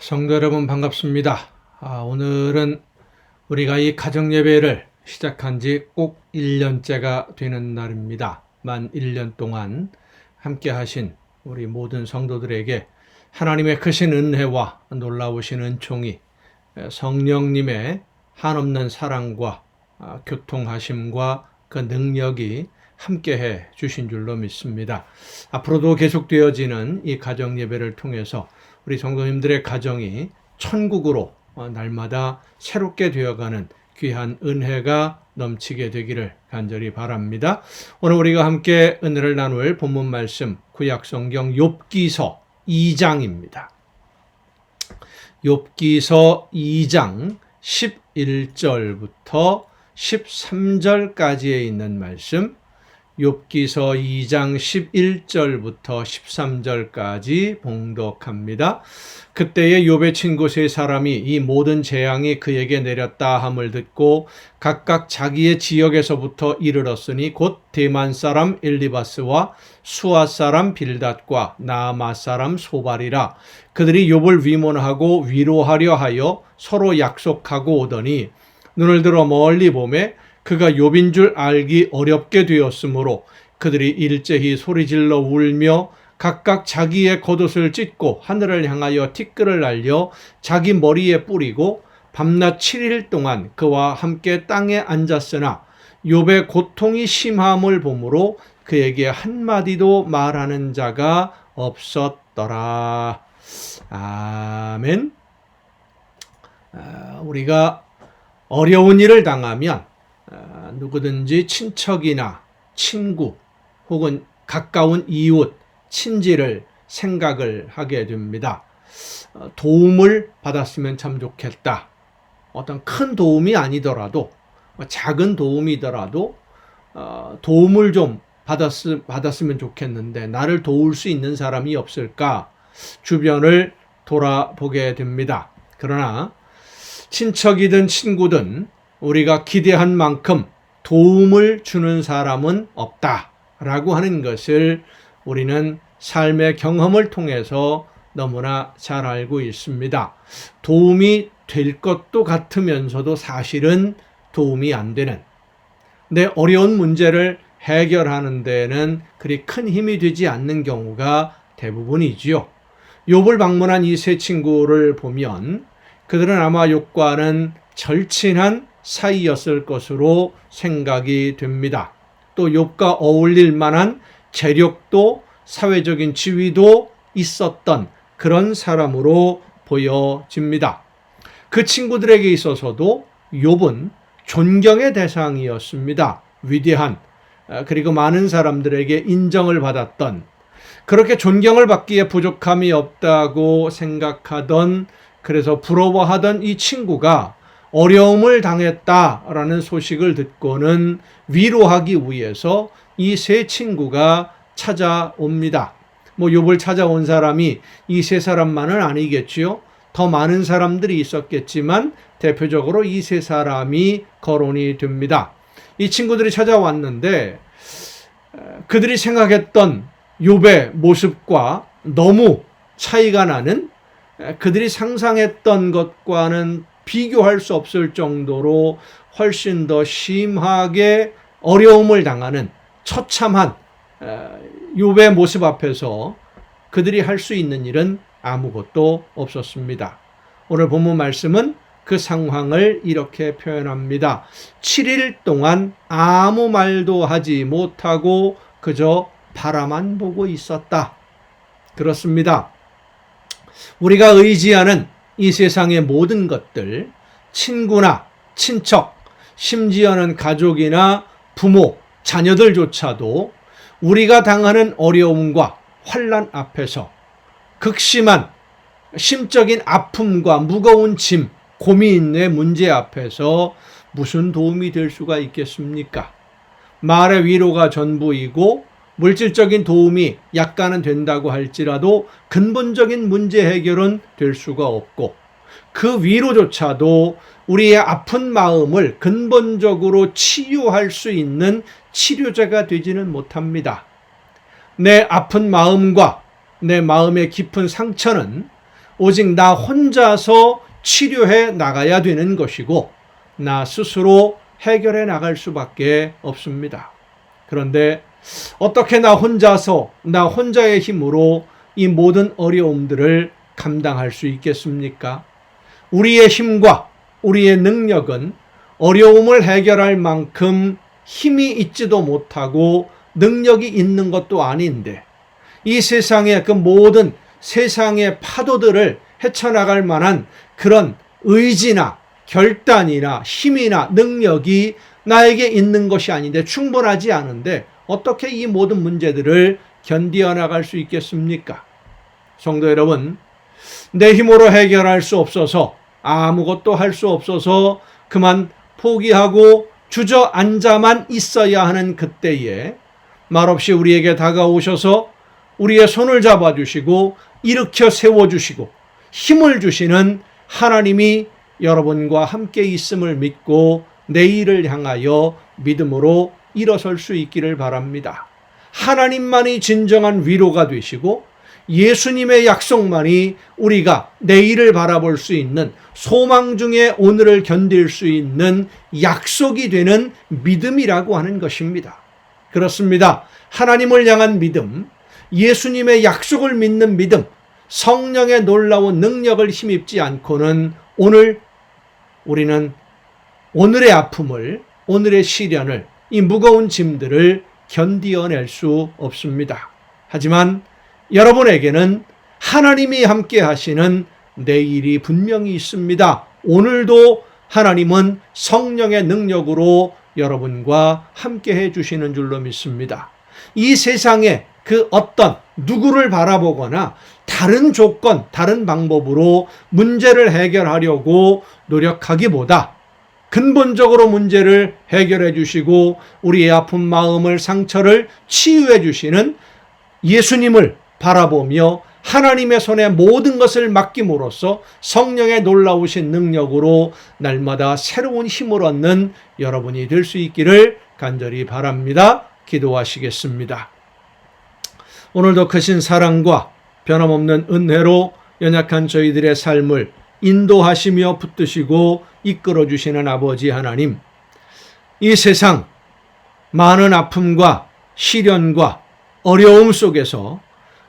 성도 여러분 반갑습니다. 오늘은 우리가 이 가정예배를 시작한 지 꼭 1년째가 되는 날입니다. 만 1년 동안 함께 하신 우리 모든 성도들에게 하나님의 크신 은혜와 놀라우신 은총이 성령님의 한없는 사랑과 교통하심과 그 능력이 함께해 주신 줄로 믿습니다. 앞으로도 계속되어지는 이 가정예배를 통해서 우리 성도님들의 가정이 천국으로 날마다 새롭게 되어가는 귀한 은혜가 넘치게 되기를 간절히 바랍니다. 오늘 우리가 함께 은혜를 나눌 본문 말씀 구약성경 욥기서 2장입니다. 욥기서 2장 11절부터 13절까지에 있는 말씀, 욥기서 2장 11절부터 13절까지 봉독합니다. 그때에 욥의 친구 세 사람이 이 모든 재앙이 그에게 내렸다 함을 듣고 각각 자기의 지역에서부터 이르렀으니 곧 대만 사람 엘리바스와 수아 사람 빌닷과 나아마 사람 소발이라. 그들이 욥을 위문하고 위로하려 하여 서로 약속하고 오더니 눈을 들어 멀리 보매 그가 욥인 줄 알기 어렵게 되었으므로 그들이 일제히 소리질러 울며 각각 자기의 겉옷을 찢고 하늘을 향하여 티끌을 날려 자기 머리에 뿌리고 밤낮 7일 동안 그와 함께 땅에 앉았으나 욥의 고통이 심함을 보므로 그에게 한마디도 말하는 자가 없었더라. 아멘. 우리가 어려운 일을 당하면 누구든지 친척이나 친구 혹은 가까운 이웃, 친지를 생각을 하게 됩니다. 도움을 받았으면 참 좋겠다. 어떤 큰 도움이 아니더라도 작은 도움이더라도 도움을 좀 받았으면 좋겠는데 나를 도울 수 있는 사람이 없을까? 주변을 돌아보게 됩니다. 그러나 친척이든 친구든 우리가 기대한 만큼 도움을 주는 사람은 없다라고 하는 것을 우리는 삶의 경험을 통해서 너무나 잘 알고 있습니다. 도움이 될 것도 같으면서도 사실은 도움이 안 되는, 내 어려운 문제를 해결하는 데에는 그리 큰 힘이 되지 않는 경우가 대부분이지요. 욥을 방문한 이 세 친구를 보면 그들은 아마 욥과는 절친한 사이였을 것으로 생각이 됩니다. 또 욥과 어울릴 만한 재력도 사회적인 지위도 있었던 그런 사람으로 보여집니다. 그 친구들에게 있어서도 욥은 존경의 대상이었습니다. 위대한, 그리고 많은 사람들에게 인정을 받았던, 그렇게 존경을 받기에 부족함이 없다고 생각하던, 그래서 부러워하던 이 친구가 어려움을 당했다라는 소식을 듣고는 위로하기 위해서 이 세 친구가 찾아옵니다. 욥을 찾아온 사람이 이 세 사람만은 아니겠지요. 더 많은 사람들이 있었겠지만 대표적으로 이 세 사람이 거론이 됩니다. 이 친구들이 찾아왔는데 그들이 생각했던 욥의 모습과 너무 차이가 나는, 그들이 상상했던 것과는 비교할 수 없을 정도로 훨씬 더 심하게 어려움을 당하는 처참한 욥의 모습 앞에서 그들이 할 수 있는 일은 아무것도 없었습니다. 오늘 본문 말씀은 그 상황을 이렇게 표현합니다. 7일 동안 아무 말도 하지 못하고 그저 바라만 보고 있었다. 그렇습니다. 우리가 의지하는 이 세상의 모든 것들, 친구나 친척, 심지어는 가족이나 부모, 자녀들조차도 우리가 당하는 어려움과 환난 앞에서 극심한 심적인 아픔과 무거운 짐, 고민의 문제 앞에서 무슨 도움이 될 수가 있겠습니까? 말의 위로가 전부이고 물질적인 도움이 약간은 된다고 할지라도 근본적인 문제 해결은 될 수가 없고, 그 위로조차도 우리의 아픈 마음을 근본적으로 치유할 수 있는 치료제가 되지는 못합니다. 내 아픈 마음과 내 마음의 깊은 상처는 오직 나 혼자서 치료해 나가야 되는 것이고 나 스스로 해결해 나갈 수밖에 없습니다. 그런데 어떻게 나 혼자의 힘으로 이 모든 어려움들을 감당할 수 있겠습니까? 우리의 힘과 우리의 능력은 어려움을 해결할 만큼 힘이 있지도 못하고 능력이 있는 것도 아닌데 이 세상의 그 모든 세상의 파도들을 헤쳐나갈 만한 그런 의지나 결단이나 힘이나 능력이 나에게 있는 것이 아닌데 충분하지 않은데 어떻게 이 모든 문제들을 견디어 나갈 수 있겠습니까? 성도 여러분, 내 힘으로 해결할 수 없어서 아무것도 할 수 없어서 그만 포기하고 주저앉아만 있어야 하는 그때에 말없이 우리에게 다가오셔서 우리의 손을 잡아주시고 일으켜 세워주시고 힘을 주시는 하나님이 여러분과 함께 있음을 믿고 내일을 향하여 믿음으로 일어설 수 있기를 바랍니다. 하나님만이 진정한 위로가 되시고 예수님의 약속만이 우리가 내일을 바라볼 수 있는 소망 중에 오늘을 견딜 수 있는 약속이 되는 믿음이라고 하는 것입니다. 그렇습니다. 하나님을 향한 믿음, 예수님의 약속을 믿는 믿음, 성령의 놀라운 능력을 힘입지 않고는 오늘 우리는 오늘의 아픔을, 오늘의 시련을, 이 무거운 짐들을 견디어낼 수 없습니다. 하지만 여러분에게는 하나님이 함께 하시는 내일이 분명히 있습니다. 오늘도 하나님은 성령의 능력으로 여러분과 함께 해주시는 줄로 믿습니다. 이 세상에 그 어떤 누구를 바라보거나 다른 조건, 다른 방법으로 문제를 해결하려고 노력하기보다 근본적으로 문제를 해결해 주시고 우리의 아픈 마음을, 상처를 치유해 주시는 예수님을 바라보며 하나님의 손에 모든 것을 맡김으로써 성령의 놀라우신 능력으로 날마다 새로운 힘을 얻는 여러분이 될 수 있기를 간절히 바랍니다. 기도하시겠습니다. 오늘도 크신 사랑과 변함없는 은혜로 연약한 저희들의 삶을 인도하시며 붙드시고 이끌어주시는 아버지 하나님, 이 세상 많은 아픔과 시련과 어려움 속에서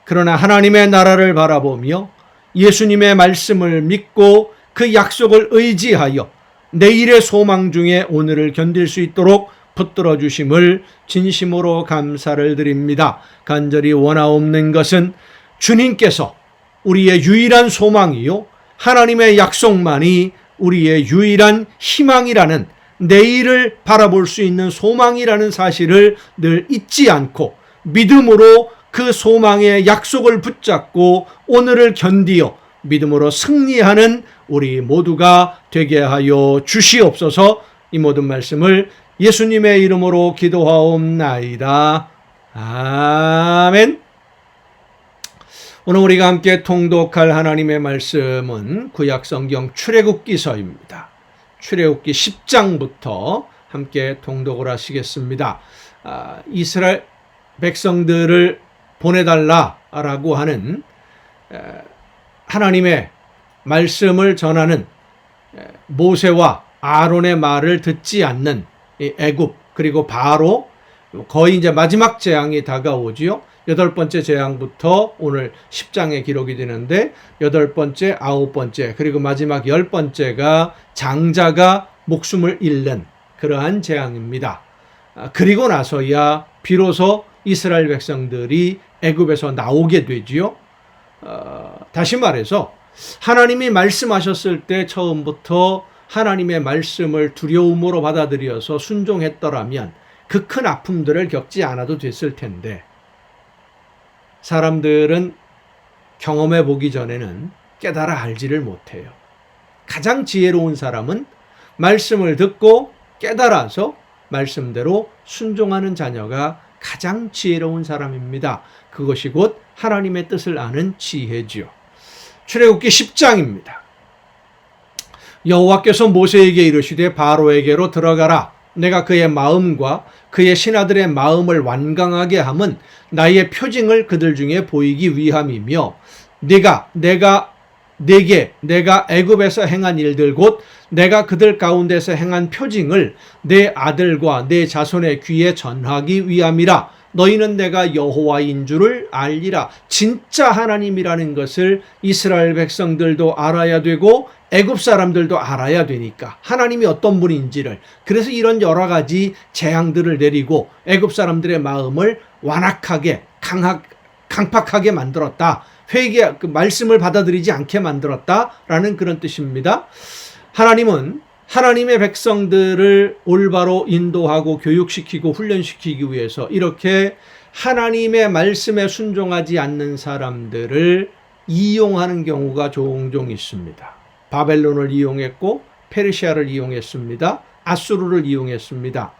그러나 하나님의 나라를 바라보며 예수님의 말씀을 믿고 그 약속을 의지하여 내일의 소망 중에 오늘을 견딜 수 있도록 붙들어 주심을 진심으로 감사를 드립니다. 간절히 원하옵는 것은 주님께서 우리의 유일한 소망이요 하나님의 약속만이 우리의 유일한 희망이라는, 내일을 바라볼 수 있는 소망이라는 사실을 늘 잊지 않고 믿음으로 그 소망의 약속을 붙잡고 오늘을 견디어 믿음으로 승리하는 우리 모두가 되게 하여 주시옵소서. 이 모든 말씀을 예수님의 이름으로 기도하옵나이다. 아멘. 오늘 우리가 함께 통독할 하나님의 말씀은 구약성경 출애굽기서입니다. 출애굽기 10장부터 함께 통독을 하시겠습니다. 이스라엘 백성들을 보내달라라고 하는 하나님의 말씀을 전하는 모세와 아론의 말을 듣지 않는 애굽, 그리고 바로 거의 이제 마지막 재앙이 다가오지요. 8번째 재앙부터 오늘 10장에 기록이 되는데 8번째, 9번째, 그리고 마지막 10번째가 장자가 목숨을 잃는 그러한 재앙입니다. 그리고 나서야 비로소 이스라엘 백성들이 애굽에서 나오게 되지요. 다시 말해서 하나님이 말씀하셨을 때 처음부터 하나님의 말씀을 두려움으로 받아들여서 순종했더라면 그 큰 아픔들을 겪지 않아도 됐을 텐데, 사람들은 경험해 보기 전에는 깨달아 알지를 못해요. 가장 지혜로운 사람은 말씀을 듣고 깨달아서 말씀대로 순종하는 자녀가 가장 지혜로운 사람입니다. 그것이 곧 하나님의 뜻을 아는 지혜지요. 출애굽기 10장입니다. 여호와께서 모세에게 이르시되 바로에게로 들어가라. 내가 그의 마음과 그의 신하들의 마음을 완강하게 함은 나의 표징을 그들 중에 보이기 위함이며 내가 내게 내가 애굽에서 행한 일들 곧 내가 그들 가운데서 행한 표징을 내 아들과 내 자손의 귀에 전하기 위함이라. 너희는 내가 여호와인 줄을 알리라. 진짜 하나님이라는 것을 이스라엘 백성들도 알아야 되고 애굽 사람들도 알아야 되니까 하나님이 어떤 분인지를. 그래서 이런 여러 가지 재앙들을 내리고 애굽 사람들의 마음을 완악하게 강팍하게 만들었다. 회개 그 말씀을 받아들이지 않게 만들었다라는 그런 뜻입니다. 하나님은 하나님의 백성들을 올바로 인도하고 교육시키고 훈련시키기 위해서 이렇게 하나님의 말씀에 순종하지 않는 사람들을 이용하는 경우가 종종 있습니다. 바벨론을 이용했고 페르시아를 이용했습니다. 아수르를 이용했습니다.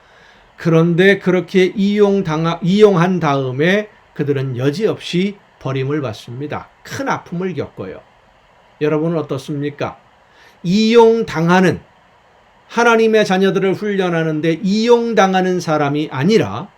그런데 그렇게 이용한 다음에 그들은 여지없이 버림을 받습니다. 큰 아픔을 겪어요. 여러분은 어떻습니까? 이용당하는 하나님의 자녀들을 훈련하는데 이용당하는 사람이 아니라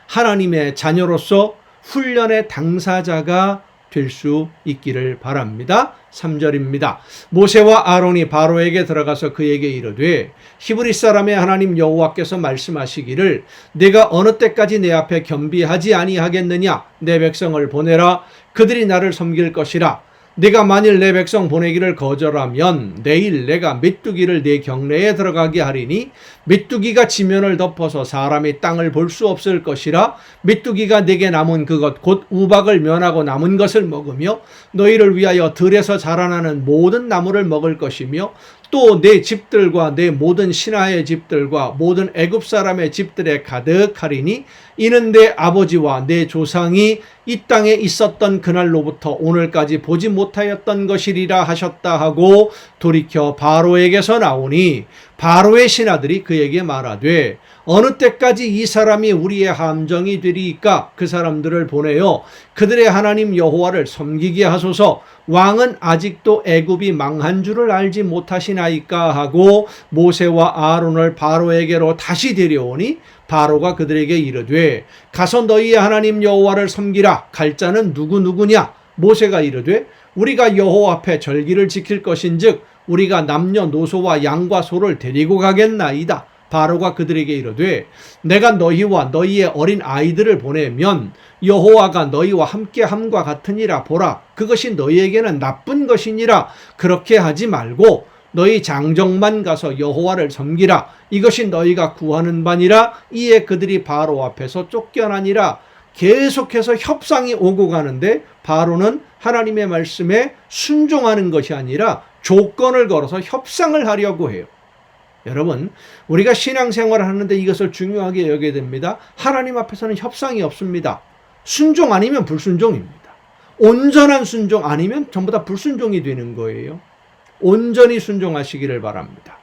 하나님의 자녀로서 훈련의 당사자가 될 수 있기를 바랍니다. 3절입니다. 모세와 아론이 바로에게 들어가서 그에게 이르되 히브리 사람의 하나님 여호와께서 말씀하시기를 내가 어느 때까지 내 앞에 겸비하지 아니하겠느냐. 내 백성을 보내라. 그들이 나를 섬길 것이라. 네가 만일 내 백성 보내기를 거절하면 내일 내가 메뚜기를 네 경내에 들어가게 하리니 메뚜기가 지면을 덮어서 사람이 땅을 볼 수 없을 것이라. 메뚜기가 네게 남은 그것 곧 우박을 면하고 남은 것을 먹으며 너희를 위하여 들에서 자라나는 모든 나무를 먹을 것이며 또 내 집들과 내 모든 신하의 집들과 모든 애굽 사람의 집들에 가득하리니 이는 내 아버지와 내 조상이 이 땅에 있었던 그날로부터 오늘까지 보지 못하였던 것이리라 하셨다 하고 돌이켜 바로에게서 나오니 바로의 신하들이 그에게 말하되 어느 때까지 이 사람이 우리의 함정이 되리이까. 그 사람들을 보내어 그들의 하나님 여호와를 섬기게 하소서. 왕은 아직도 애굽이 망한 줄을 알지 못하시나이까 하고 모세와 아론을 바로에게로 다시 데려오니 바로가 그들에게 이르되 가서 너희의 하나님 여호와를 섬기라. 갈 자는 누구냐. 모세가 이르되 우리가 여호와 앞에 절기를 지킬 것인즉 우리가 남녀노소와 양과 소를 데리고 가겠나이다. 바로가 그들에게 이르되 내가 너희와 너희의 어린 아이들을 보내면 여호와가 너희와 함께함과 같으니라. 보라, 그것이 너희에게는 나쁜 것이니라. 그렇게 하지 말고 너희 장정만 가서 여호와를 섬기라. 이것이 너희가 구하는 바니라. 이에 그들이 바로 앞에서 쫓겨나니라. 계속해서 협상이 오고 가는데 바로는 하나님의 말씀에 순종하는 것이 아니라 조건을 걸어서 협상을 하려고 해요. 여러분, 우리가 신앙생활을 하는데 이것을 중요하게 여겨야 됩니다. 하나님 앞에서는 협상이 없습니다. 순종 아니면 불순종입니다. 온전한 순종 아니면 전부 다 불순종이 되는 거예요. 온전히 순종하시기를 바랍니다.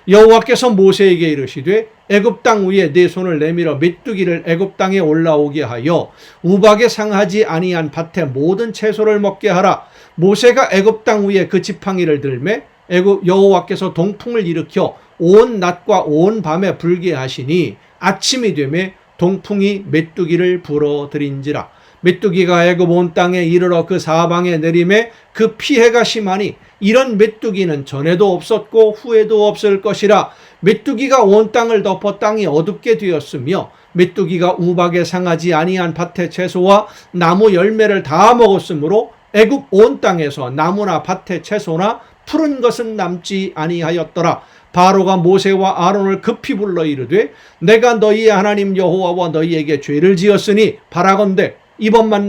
여호와께서 모세에게 이르시되 애굽 땅 위에 네 손을 내밀어 메뚜기를 애굽 땅에 올라오게 하여 우박에 상하지 아니한 밭의 모든 채소를 먹게 하라. 모세가 애굽 땅 위에 그 지팡이를 들매 애굽 여호와께서 동풍을 일으켜 온 낮과 온 밤에 불게 하시니 아침이 되매 동풍이 메뚜기를 불어들인지라. 메뚜기가 애굽 온 땅에 이르러 그 사방에 내림에 그 피해가 심하니 이런 메뚜기는 전에도 없었고 후에도 없을 것이라. 메뚜기가 온 땅을 덮어 땅이 어둡게 되었으며 메뚜기가 우박에 상하지 아니한 밭의 채소와 나무 열매를 다 먹었으므로 애굽 온 땅에서 나무나 밭의 채소나 푸른 것은 남지 아니하였더라. 바로가 모세와 아론을 급히 불러 이르되 내가 너희의 하나님 여호와와 너희에게 죄를 지었으니 바라건대 이번만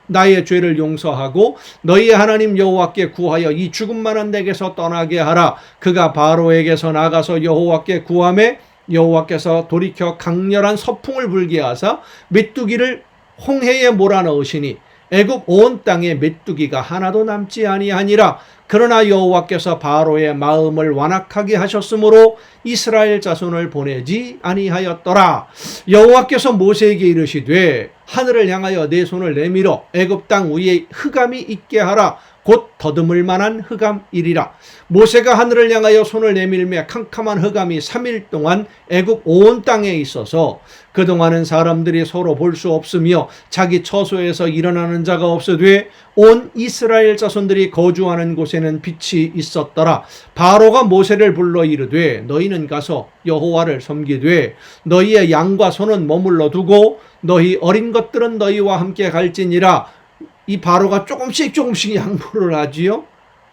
나의 죄를 용서하고 너희의 하나님 여호와께 구하여 이 죽음만한 내게서 떠나게 하라. 그가 바로에게서 나가서 여호와께 구하매 여호와께서 돌이켜 강렬한 서풍을 불게 하사 메뚜기를 홍해에 몰아넣으시니 애굽 온 땅에 메뚜기가 하나도 남지 아니하니라. 그러나 여호와께서 바로의 마음을 완악하게 하셨으므로 이스라엘 자손을 보내지 아니하였더라. 여호와께서 모세에게 이르시되 하늘을 향하여 내 손을 내밀어 애굽 땅 위에 흑암이 있게 하라. 곧 더듬을 만한 흑암이리라. 모세가 하늘을 향하여 손을 내밀매 캄캄한 흑암이 3일 동안 애굽 온 땅에 있어서 그동안은 사람들이 서로 볼 수 없으며 자기 처소에서 일어나는 자가 없으되 온 이스라엘 자손들이 거주하는 곳에는 빛이 있었더라. 바로가 모세를 불러 이르되 너희는 가서 여호와를 섬기되 너희의 양과 소는 머물러 두고 너희 어린 것들은 너희와 함께 갈지니라. 이 바로가 조금씩 양보를 하지요.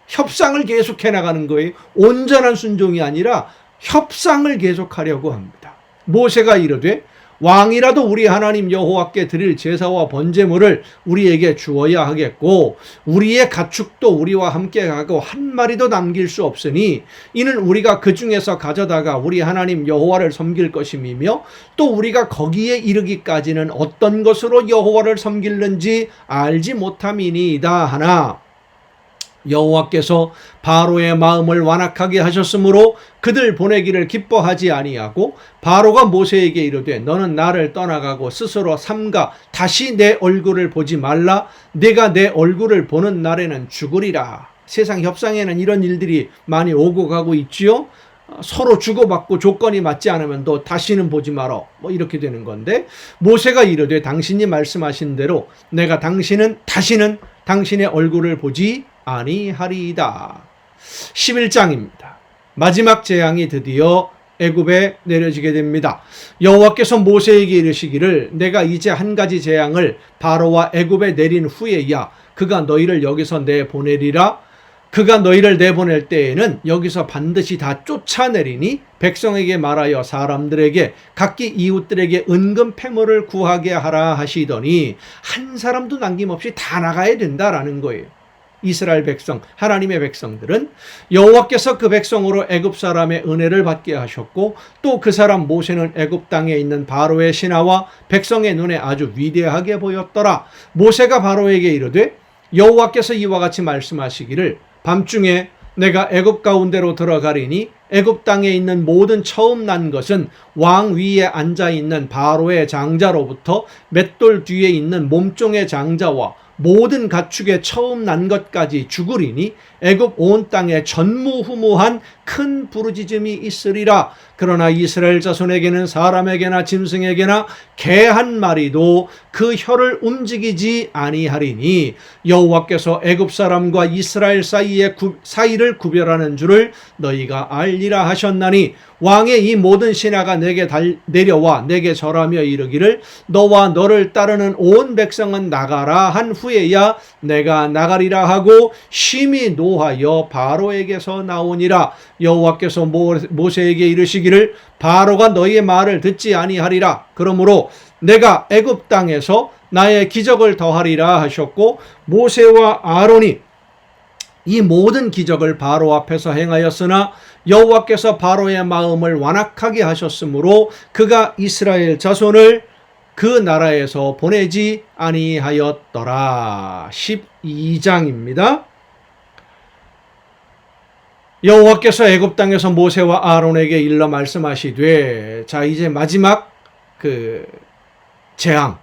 협상을 계속해 나가는 거예요. 온전한 순종이 아니라 협상을 계속하려고 합니다. 모세가 이르되 왕이라도 우리 하나님 여호와께 드릴 제사와 번제물을 우리에게 주어야 하겠고 우리의 가축도 우리와 함께 가고 한 마리도 남길 수 없으니 이는 우리가 그 중에서 가져다가 우리 하나님 여호와를 섬길 것임이며 또 우리가 거기에 이르기까지는 어떤 것으로 여호와를 섬길는지 알지 못함이니이다 하나 여호와께서 바로의 마음을 완악하게 하셨으므로 그들 보내기를 기뻐하지 아니하고 바로가 모세에게 이르되 너는 나를 떠나가고 스스로 삼가 다시 내 얼굴을 보지 말라. 내가 내 얼굴을 보는 날에는 죽으리라. 세상 협상에는 이런 일들이 많이 오고 가고 있지요. 서로 주고받고 조건이 맞지 않으면 너 다시는 보지 마라. 뭐 이렇게 되는 건데 모세가 이르되 당신이 말씀하신 대로 내가 다시는 당신의 얼굴을 보지 아니하리이다. 11장입니다. 마지막 재앙이 드디어 애굽에 내려지게 됩니다. 여호와께서 모세에게 이르시기를 내가 이제 한 가지 재앙을 바로와 애굽에 내린 후에야 그가 너희를 여기서 내보내리라. 그가 너희를 내보낼 때에는 여기서 반드시 다 쫓아내리니 백성에게 말하여 사람들에게 각기 이웃들에게 은금 패물을 구하게 하라 하시더니 한 사람도 남김없이 다 나가야 된다라는 거예요. 이스라엘 백성, 하나님의 백성들은 여호와께서 그 백성으로 애굽 사람의 은혜를 받게 하셨고 또 그 사람 모세는 애굽 땅에 있는 바로의 신하와 백성의 눈에 아주 위대하게 보였더라. 모세가 바로에게 이르되 여호와께서 이와 같이 말씀하시기를 밤중에 내가 애굽 가운데로 들어가리니 애굽 땅에 있는 모든 처음 난 것은 왕 위에 앉아 있는 바로의 장자로부터 맷돌 뒤에 있는 몸종의 장자와 모든 가축의 처음 난 것까지 죽으리니 애굽 온 땅에 전무후무한 큰 부르짖음이 있으리라. 그러나 이스라엘 자손에게는 사람에게나 짐승에게나 개 한 마리도 그 혀를 움직이지 아니하리니 여호와께서 애굽 사람과 이스라엘 사이를 구별하는 줄을 너희가 알리라 하셨나니 왕의 이 모든 신하가 내게 내려와 내게 절하며 이르기를 너와 너를 따르는 온 백성은 나가라 한 후에야 내가 나가리라 하고 심히 노하여 바로에게서 나오니라. 여호와께서 모세에게 이르시기를 바로가 너희의 말을 듣지 아니하리라. 그러므로 내가 애굽 땅에서 나의 기적을 더하리라 하셨고 모세와 아론이 이 모든 기적을 바로 앞에서 행하였으나 여호와께서 바로의 마음을 완악하게 하셨으므로 그가 이스라엘 자손을 그 나라에서 보내지 아니하였더라. 12장입니다. 여호와께서 애굽 땅에서 모세와 아론에게 일러 말씀하시되 자 이제 마지막 그 재앙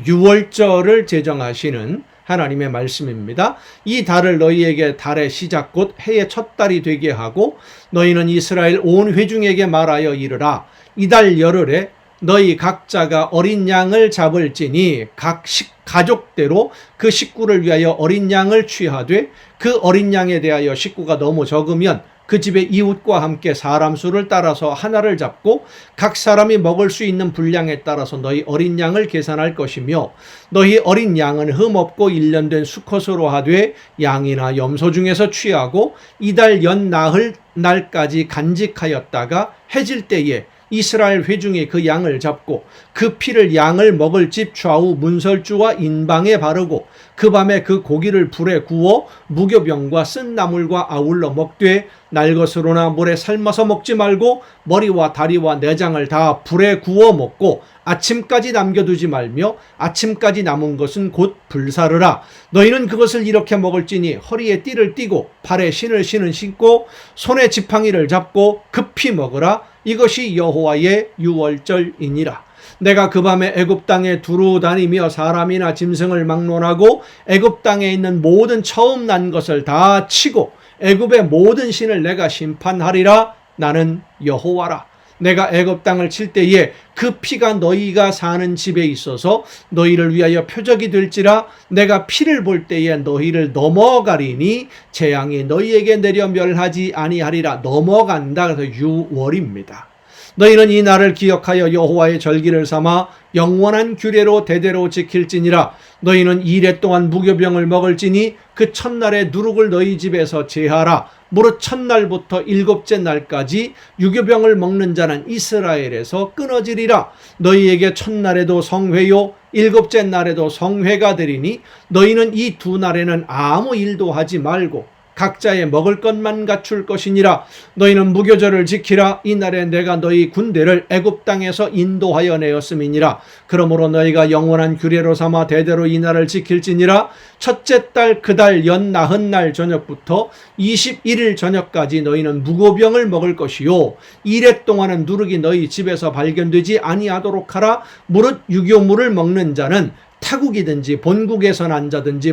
유월절을 제정하시는 하나님의 말씀입니다. 이 달을 너희에게 달의 시작 곧 해의 첫 달이 되게 하고 너희는 이스라엘 온 회중에게 말하여 이르라. 이달 열흘에 너희 각자가 어린 양을 잡을지니 각 가족대로 그 식구를 위하여 어린 양을 취하되 그 어린 양에 대하여 식구가 너무 적으면 그 집의 이웃과 함께 사람 수를 따라서 하나를 잡고 각 사람이 먹을 수 있는 분량에 따라서 너희 어린 양을 계산할 것이며 너희 어린 양은 흠없고 1년 된 수컷으로 하되 양이나 염소 중에서 취하고 이달 연 나흘 날까지 간직하였다가 해질 때에 이스라엘 회중이 그 양을 잡고 그 피를 양을 먹을 집 좌우 문설주와 인방에 바르고 그 밤에 그 고기를 불에 구워 무교병과 쓴 나물과 아울러 먹되 날 것으로나 물에 삶아서 먹지 말고 머리와 다리와 내장을 다 불에 구워 먹고 아침까지 남겨두지 말며 아침까지 남은 것은 곧 불사르라. 너희는 그것을 이렇게 먹을지니 허리에 띠를 띠고 발에 신을 신고 손에 지팡이를 잡고 급히 먹으라. 이것이 여호와의 유월절이니라. 내가 그 밤에 애굽 땅에 두루 다니며 사람이나 짐승을 막론하고 애굽 땅에 있는 모든 처음 난 것을 다 치고 애굽의 모든 신을 내가 심판하리라. 나는 여호와라. 내가 애굽 땅을 칠 때에 그 피가 너희가 사는 집에 있어서 너희를 위하여 표적이 될지라. 내가 피를 볼 때에 너희를 넘어가리니 재앙이 너희에게 내려 멸하지 아니하리라. 넘어간다. 그래서 유월입니다. 너희는 이 날을 기억하여 여호와의 절기를 삼아 영원한 규례로 대대로 지킬지니라. 너희는 이레 동안 무교병을 먹을지니 그 첫날에 누룩을 너희 집에서 제하라. 무릇 첫날부터 일곱째 날까지 유교병을 먹는 자는 이스라엘에서 끊어지리라. 너희에게 첫날에도 성회요 일곱째 날에도 성회가 되리니 너희는 이 두 날에는 아무 일도 하지 말고 각자의 먹을 것만 갖출 것이니라. 너희는 무교절을 지키라. 이날에 내가 너희 군대를 애굽 땅에서 인도하여 내었음이니라. 그러므로 너희가 영원한 규례로 삼아 대대로 이 날을 지킬지니라. 첫째 달 그 달 연 나흔 날 저녁부터 21일 저녁까지 너희는 무교병을 먹을 것이요 이레 동안은 누룩이 너희 집에서 발견되지 아니하도록 하라. 무릇 유교물을 먹는 자는 타국이든지 본국에서 난 자든지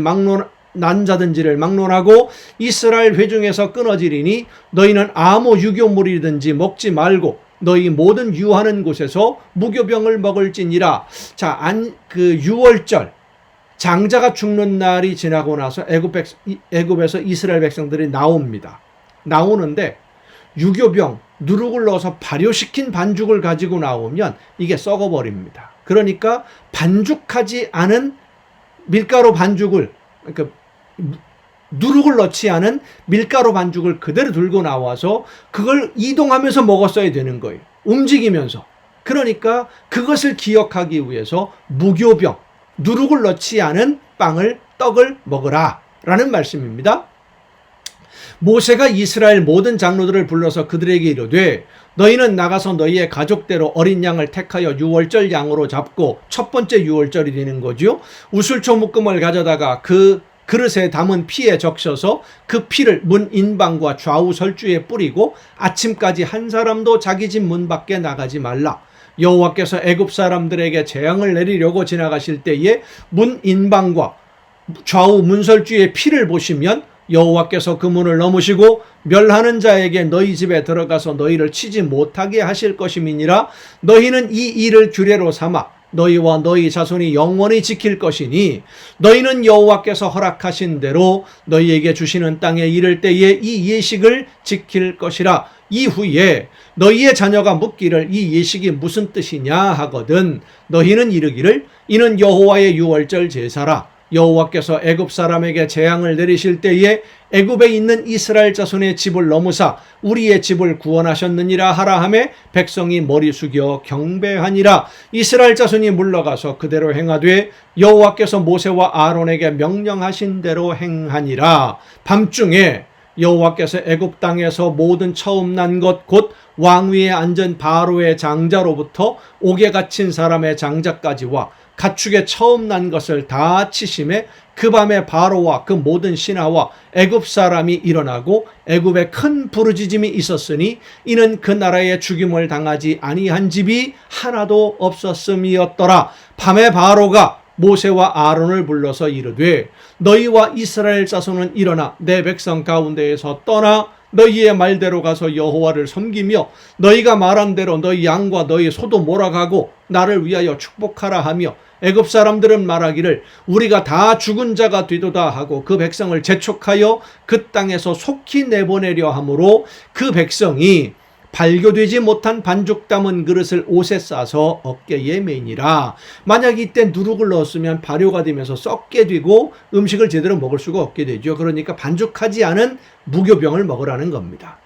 난 자든지를 막론하고 이스라엘 회중에서 끊어지리니 너희는 아무 유교물이든지 먹지 말고 너희 모든 유하는 곳에서 무교병을 먹을지니라. 자, 그 유월절 장자가 죽는 날이 지나고 나서 애굽에서 이스라엘 백성들이 나옵니다. 나오는데 유교병 누룩을 넣어서 발효시킨 반죽을 가지고 나오면 이게 썩어버립니다. 그러니까 반죽하지 않은 밀가루 반죽을, 그러니까 누룩을 넣지 않은 밀가루 반죽을 그대로 들고 나와서 그걸 이동하면서 먹었어야 되는 거예요. 움직이면서. 그러니까 그것을 기억하기 위해서 무교병, 누룩을 넣지 않은 떡을 먹으라 라는 말씀입니다. 모세가 이스라엘 모든 장로들을 불러서 그들에게 이르되 너희는 나가서 너희의 가족대로 어린 양을 택하여 유월절 양으로 잡고 첫 번째 유월절이 되는 거죠. 우슬초 묶음을 가져다가 그 그릇에 담은 피에 적셔서 그 피를 문 인방과 좌우 설주에 뿌리고 아침까지 한 사람도 자기 집 문 밖에 나가지 말라. 여호와께서 애굽 사람들에게 재앙을 내리려고 지나가실 때에 문 인방과 좌우 문설주의 피를 보시면 여호와께서 그 문을 넘으시고 멸하는 자에게 너희 집에 들어가서 너희를 치지 못하게 하실 것임이니라. 너희는 이 일을 규례로 삼아 너희와 너희 자손이 영원히 지킬 것이니 너희는 여호와께서 허락하신 대로 너희에게 주시는 땅에 이를 때에 이 예식을 지킬 것이라. 이후에 너희의 자녀가 묻기를 이 예식이 무슨 뜻이냐 하거든 너희는 이르기를 이는 여호와의 유월절 제사라. 여호와께서 애굽 사람에게 재앙을 내리실 때에 애굽에 있는 이스라엘 자손의 집을 넘으사 우리의 집을 구원하셨느니라 하라 하매 백성이 머리 숙여 경배하니라. 이스라엘 자손이 물러가서 그대로 행하되 여호와께서 모세와 아론에게 명령하신 대로 행하니라. 밤중에 여호와께서 애굽 땅에서 모든 처음 난 것 곧 왕위에 앉은 바로의 장자로부터 옥에 갇힌 사람의 장자까지와 가축의 처음 난 것을 다 치심에 그 밤에 바로와 그 모든 신하와 애굽 사람이 일어나고 애굽에 큰 부르짖음이 있었으니 이는 그 나라에 죽임을 당하지 아니한 집이 하나도 없었음이었더라. 밤에 바로가 모세와 아론을 불러서 이르되 너희와 이스라엘 자손은 일어나 내 백성 가운데에서 떠나 너희의 말대로 가서 여호와를 섬기며 너희가 말한 대로 너희 양과 너희 소도 몰아가고 나를 위하여 축복하라 하며 애굽 사람들은 말하기를 우리가 다 죽은 자가 되도다 하고 그 백성을 재촉하여 그 땅에서 속히 내보내려 하므로 그 백성이 발교되지 못한 반죽 담은 그릇을 옷에 싸서 어깨에 매니라. 만약 이때 누룩을 넣었으면 발효가 되면서 썩게 되고 음식을 제대로 먹을 수가 없게 되죠. 그러니까 반죽하지 않은 무교병을 먹으라는 겁니다.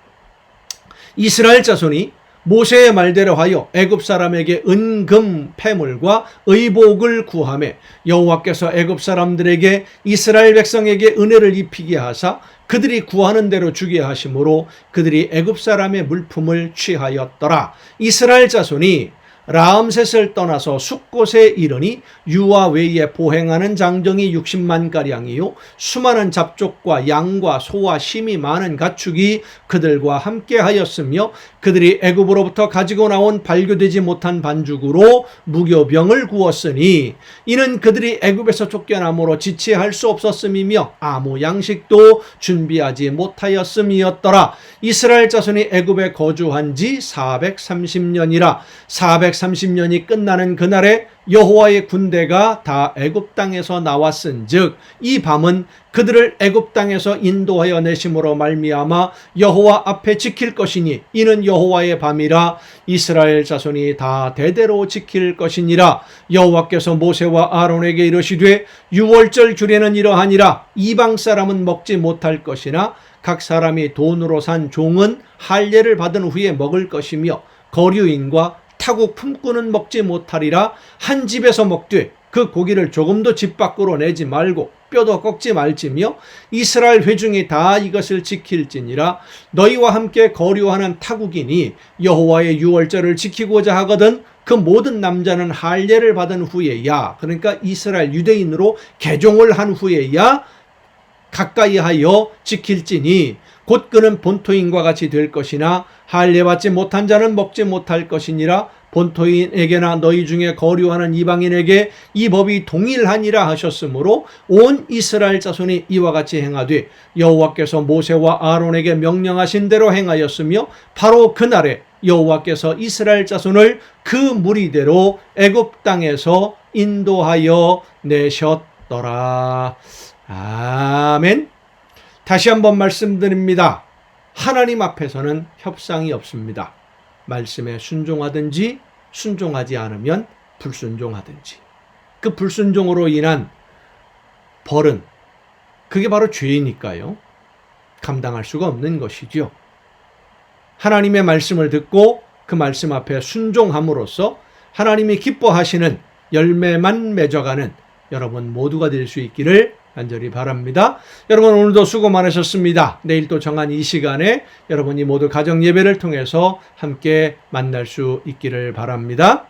이스라엘 자손이 모세의 말대로 하여 애굽 사람에게 은금 패물과 의복을 구하매 여호와께서 애굽 사람들에게 이스라엘 백성에게 은혜를 입히게 하사 그들이 구하는 대로 주게 하심으로 그들이 애굽 사람의 물품을 취하였더라. 이스라엘 자손이 라암셋을 떠나서 숫곳에 이르니 유아 외에 보행하는 장정이 60만 가량이요 수많은 잡족과 양과 소와 심이 많은 가축이 그들과 함께 하였으며 그들이 애굽으로부터 가지고 나온 발교되지 못한 반죽으로 무교병을 구웠으니 이는 그들이 애굽에서 쫓겨남으로 지체할 수 없었음이며 아무 양식도 준비하지 못하였음이었더라. 이스라엘 자손이 애굽에 거주한 지 430년이라. 430년이 끝나는 그날에 여호와의 군대가 다 애굽 땅에서 나왔은즉 이 밤은 그들을 애굽 땅에서 인도하여 내심으로 말미암아 여호와 앞에 지킬 것이니 이는 여호와의 밤이라. 이스라엘 자손이 다 대대로 지킬 것이니라. 여호와께서 모세와 아론에게 이르시되 유월절 규례는 이러하니라. 이방 사람은 먹지 못할 것이나 각 사람이 돈으로 산 종은 할례를 받은 후에 먹을 것이며 거류인과 타국 품꾼은 먹지 못하리라. 한 집에서 먹되 그 고기를 조금도 집 밖으로 내지 말고 뼈도 꺾지 말지며 이스라엘 회중이 다 이것을 지킬지니라. 너희와 함께 거류하는 타국인이 여호와의 유월절을 지키고자 하거든 그 모든 남자는 할례를 받은 후에야, 그러니까 이스라엘 유대인으로 개종을 한 후에야 가까이 하여 지킬지니 곧 그는 본토인과 같이 될 것이나 할례 받지 못한 자는 먹지 못할 것이니라. 본토인에게나 너희 중에 거류하는 이방인에게 이 법이 동일하니라 하셨으므로 온 이스라엘 자손이 이와 같이 행하되 여호와께서 모세와 아론에게 명령하신 대로 행하였으며 바로 그날에 여호와께서 이스라엘 자손을 그 무리대로 애굽 땅에서 인도하여 내셨더라. 아멘. 다시 한번 말씀드립니다. 하나님 앞에서는 협상이 없습니다. 말씀에 순종하든지 순종하지 않으면 불순종하든지. 그 불순종으로 인한 벌은 그게 바로 죄이니까요. 감당할 수가 없는 것이죠. 하나님의 말씀을 듣고 그 말씀 앞에 순종함으로써 하나님이 기뻐하시는 열매만 맺어가는 여러분 모두가 될 수 있기를 간절히 바랍니다. 여러분 오늘도 수고 많으셨습니다. 내일 또 정한 이 시간에 여러분이 모두 가정 예배를 통해서 함께 만날 수 있기를 바랍니다.